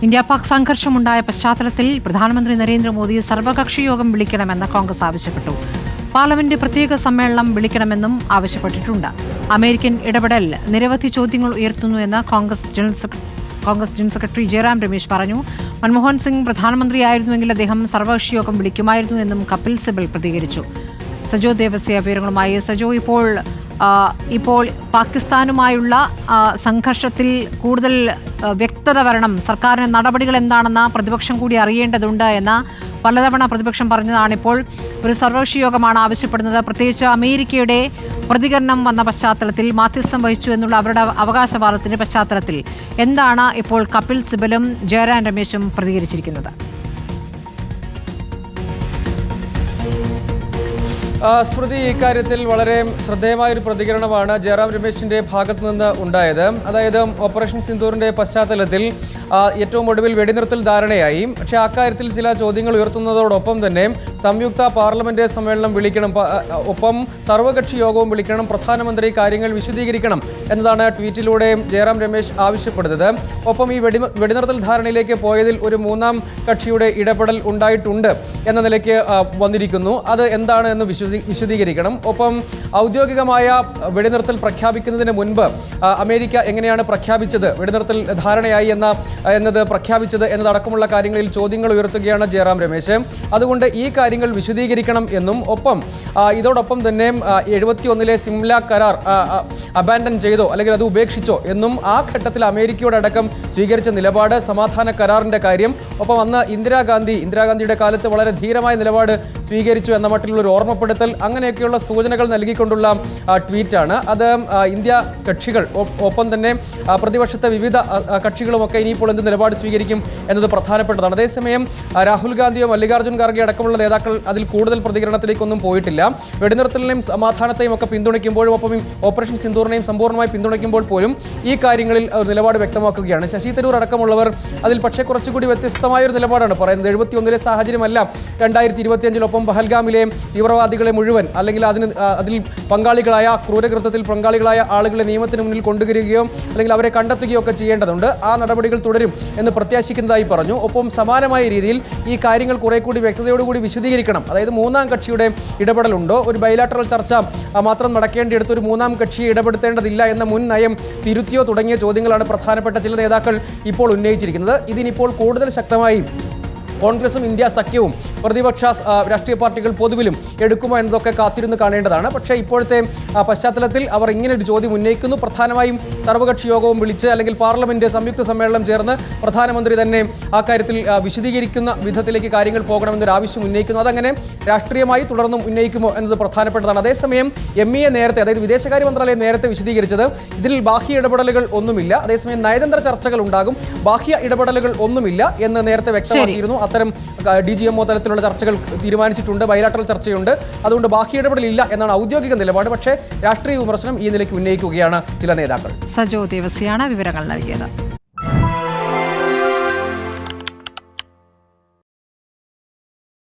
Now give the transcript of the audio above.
India Pak സംഘർഷമുണ്ടായ പശ്ചാത്തലത്തിൽ പ്രധാനമന്ത്രി നരേന്ദ്രമോദി സർവകക്ഷി യോഗം വിളിക്കണമെന്ന് കോൺഗ്രസ് ആവശ്യപ്പെട്ടു. പാർലമെന്റ് പ്രത്യേക സമ്മേളനം വിളിക്കണമെന്നും ആവശ്യപ്പെട്ടിട്ടുണ്ട്. അമേരിക്കൻ ഇടപെടൽ നിരവധി ചോദ്യങ്ങൾ ഉയർത്തുന്നുവെന്ന് കോൺഗ്രസ് ജനറൽ സെക്രട്ടറി ജയറാം രമേശ് പറഞ്ഞു. മൻമോഹൻ സിംഗ് പ്രധാനമന്ത്രിയായിരുന്നുവെങ്കിൽ അദ്ദേഹം സർവകക്ഷി യോഗം വിളിക്കുമായിരുന്നു എന്നും കപിൽ സിബൽ പ്രതികരിച്ചു. സജോ ദേവസ്യ വിവരങ്ങളുമായി. സജോ, ഇപ്പോൾ പാകിസ്ഥാനുമായുള്ള സംഘർഷത്തിൽ കൂടുതൽ വ്യക്തത വരണം, സർക്കാരിന്റെ നടപടികൾ എന്താണെന്ന് പ്രതിപക്ഷം കൂടി അറിയേണ്ടതുണ്ട് എന്ന് പലതവണ പ്രതിപക്ഷം പറഞ്ഞതാണ്. ഇപ്പോൾ ഒരു സർവകക്ഷി യോഗമാണ് ആവശ്യപ്പെടുന്നത്. പ്രത്യേകിച്ച് അമേരിക്കയുടെ പ്രതികരണം വന്ന പശ്ചാത്തലത്തിൽ, മാധ്യസ്ഥം വഹിച്ചു എന്നുള്ള അവരുടെ അവകാശവാദത്തിന്റെ പശ്ചാത്തലത്തിൽ എന്താണ് ഇപ്പോൾ കപിൽ സിബലും ജയറാം രമേശും പ്രതികരിച്ചിരിക്കുന്നത്? സ്മൃതി, ഇക്കാര്യത്തിൽ വളരെ ശ്രദ്ധേയമായൊരു പ്രതികരണമാണ് ജയറാം രമേശിന്റെ ഭാഗത്തു നിന്ന് ഉണ്ടായത്. അതായത് ഓപ്പറേഷൻ സിന്ദൂറിന്റെ പശ്ചാത്തലത്തിൽ ഏറ്റവും ഒടുവിൽ വെടിനിർത്തൽ ധാരണയായി. പക്ഷേ അക്കാര്യത്തിൽ ചില ചോദ്യങ്ങൾ ഉയർത്തുന്നതോടൊപ്പം തന്നെ സംയുക്ത പാർലമെന്റ് സമ്മേളനം വിളിക്കണം, ഒപ്പം സർവകക്ഷി യോഗവും വിളിക്കണം, പ്രധാനമന്ത്രി കാര്യങ്ങൾ വിശദീകരിക്കണം എന്നതാണ് ട്വീറ്റിലൂടെ ജയറാം രമേശ് ആവശ്യപ്പെടുന്നത്. ഒപ്പം ഈ വെടിനിർത്തൽ ധാരണയിലേക്ക് പോയതിൽ ഒരു മൂന്നാം കക്ഷിയുടെ ഇടപെടൽ ഉണ്ടായിട്ടുണ്ട് എന്ന നിലയ്ക്ക് വന്നിരിക്കുന്നു. അത് എന്താണ് എന്ന് വിശദീകരിക്കണം. ഒപ്പം ഔദ്യോഗികമായ വെടിനിർത്തൽ പ്രഖ്യാപിക്കുന്നതിന് മുൻപ് അമേരിക്ക എങ്ങനെയാണ് പ്രഖ്യാപിച്ചത്, വെടിനിർത്തൽ ധാരണയായി എന്നത് പ്രഖ്യാപിച്ചത് എന്നതടക്കമുള്ള കാര്യങ്ങളിൽ ചോദ്യങ്ങൾ ഉയർത്തുകയാണ് ജയറാം രമേശ്. അതുകൊണ്ട് ഈ കാര്യങ്ങൾ വിശദീകരിക്കണം എന്നും, ഒപ്പം ഇതോടൊപ്പം തന്നെ 71 സിംല കരാർ അബാൻഡൻ ചെയ്തോ അല്ലെങ്കിൽ അത് ഉപേക്ഷിച്ചോ എന്നും ആ ഘട്ടത്തിൽ അമേരിക്കയോടക്കം സ്വീകരിച്ച നിലപാട്, സമാധാന കരാറിന്റെ കാര്യം, ഒപ്പം അന്ന് ഇന്ദിരാഗാന്ധിയുടെ കാലത്ത് വളരെ ധീരമായ നിലപാട് സ്വീകരിച്ചു എന്ന മട്ടിലുള്ള ഒരു ഓർമ്മപ്പെടുത്തൽ, അങ്ങനെയൊക്കെയുള്ള സൂചനകൾ നൽകിക്കൊണ്ടുള്ള ട്വീറ്റാണ് അത്. ഇന്ത്യ കക്ഷികൾ ഒപ്പം തന്നെ പ്രതിപക്ഷത്തെ വിവിധ കക്ഷികളുമൊക്കെ ഇനിയിപ്പോൾ എന്ത് നിലപാട് സ്വീകരിക്കും എന്നത് പ്രധാനപ്പെട്ടതാണ്. അതേസമയം രാഹുൽ ഗാന്ധിയോ മല്ലികാർജ്ജുൻ ഖാർഗെ അടക്കമുള്ള നേതാക്കൾ അതിൽ കൂടുതൽ പ്രതികരണത്തിലേക്കൊന്നും പോയിട്ടില്ല. വെടിനിർത്തലിനെയും സമാധാനത്തെയും ഒക്കെ പിന്തുണയ്ക്കുമ്പോഴും ഒപ്പം ഓപ്പറേഷൻ സിന്ദൂറിനെയും സമ്പൂർണ്ണമായി പിന്തുണയ്ക്കുമ്പോൾ പോലും ഈ കാര്യങ്ങളിൽ നിലപാട് വ്യക്തമാക്കുകയാണ്. ശശി തരൂർ അടക്കമുള്ളവർ അതിൽ പക്ഷേ കുറച്ചുകൂടി വ്യത്യസ്തമായ ഒരു നിലപാടാണ് പറയുന്നത്. 71 സാഹചര്യമല്ല 2025 ഒപ്പം പഹൽഗാമിലെ തീവ്രവാദികളെ മുഴുവൻ അല്ലെങ്കിൽ അതിൽ പങ്കാളികളായ, ക്രൂരകൃത്യത്തിൽ പങ്കാളികളായ ആളുകളെ നിയമത്തിന് മുന്നിൽ കൊണ്ടുവരികയോ അല്ലെങ്കിൽ അവരെ കണ്ടെത്തുകയോ ഒക്കെ ചെയ്യേണ്ടതുണ്ട്. ആ നടപടികൾ തുടരും എന്ന് പ്രത്യാശിക്കുന്നതായി പറഞ്ഞു. ഒപ്പം സമാനമായ രീതിയിൽ ഈ കാര്യങ്ങൾ കുറെ കൂടി വ്യക്തതയോടുകൂടി വിശദീകരിക്കണം. അതായത് മൂന്നാം കക്ഷിയുടെ ഇടപെടലുണ്ടോ, ഒരു ബൈലാറ്ററൽ ചർച്ച മാത്രം നടക്കേണ്ടിയെടുത്ത് ഒരു മൂന്നാം കക്ഷിയെ ഇടപെടുത്തേണ്ടതില്ല എന്ന മുൻ നയം തിരുത്തിയോ തുടങ്ങിയ ചോദ്യങ്ങളാണ് പ്രധാനപ്പെട്ട ചില നേതാക്കൾ ഇപ്പോൾ ഉന്നയിച്ചിരിക്കുന്നത്. ഇതിനിപ്പോൾ കൂടുതൽ ശക്തമായി കോൺഗ്രസും ഇന്ത്യ സഖ്യവും പ്രതിപക്ഷ രാഷ്ട്രീയ പാർട്ടികൾ പൊതുവിലും എടുക്കുമോ എന്നതൊക്കെ കാത്തിരുന്ന് കാണേണ്ടതാണ്. പക്ഷേ ഇപ്പോഴത്തെ പശ്ചാത്തലത്തിൽ അവർ ഇങ്ങനെ ഒരു ചോദ്യം ഉന്നയിക്കുന്നു. പ്രധാനമായും സർവകക്ഷി യോഗവും വിളിച്ച് അല്ലെങ്കിൽ പാർലമെന്റ് സംയുക്ത സമ്മേളനം ചേർന്ന് പ്രധാനമന്ത്രി തന്നെ ആ കാര്യത്തിൽ വിശദീകരിക്കുന്ന വിധത്തിലേക്ക് കാര്യങ്ങൾ പോകണമെന്നൊരു ആവശ്യം ഉന്നയിക്കുന്നു. അതങ്ങനെ രാഷ്ട്രീയമായി തുടർന്നും ഉന്നയിക്കുമോ എന്നത് പ്രധാനപ്പെട്ടതാണ്. അതേസമയം MEA നേരത്തെ, അതായത് വിദേശകാര്യ മന്ത്രാലയം നേരത്തെ വിശദീകരിച്ചത് ഇതിൽ ബാഹ്യ ഇടപെടലുകൾ ഒന്നുമില്ല, അതേസമയം നയതന്ത്ര ചർച്ചകൾ ഉണ്ടാകും, ബാഹ്യ ഇടപെടലുകൾ ഒന്നുമില്ല എന്ന് നേരത്തെ വ്യക്തമാക്കിയിരുന്നു. അത്തരം DGMO തലത്തിലുള്ള ചർച്ചകൾ തീരുമാനിച്ചിട്ടുണ്ട്, ബൈലാറ്ററൽ ചർച്ചയുണ്ട്. അതുകൊണ്ട് ബാഹ്യ ഇടപെടലില്ല എന്നാണ് ഔദ്യോഗിക നിലപാട്. പക്ഷേ രാഷ്ട്രീയ വിമർശനം ഈ നിലയ്ക്ക് ഉന്നയിക്കുകയാണ് ചില നേതാക്കൾ. സജോ ദേവസ്യാണ് വിവരങ്ങൾ നൽകിയത്.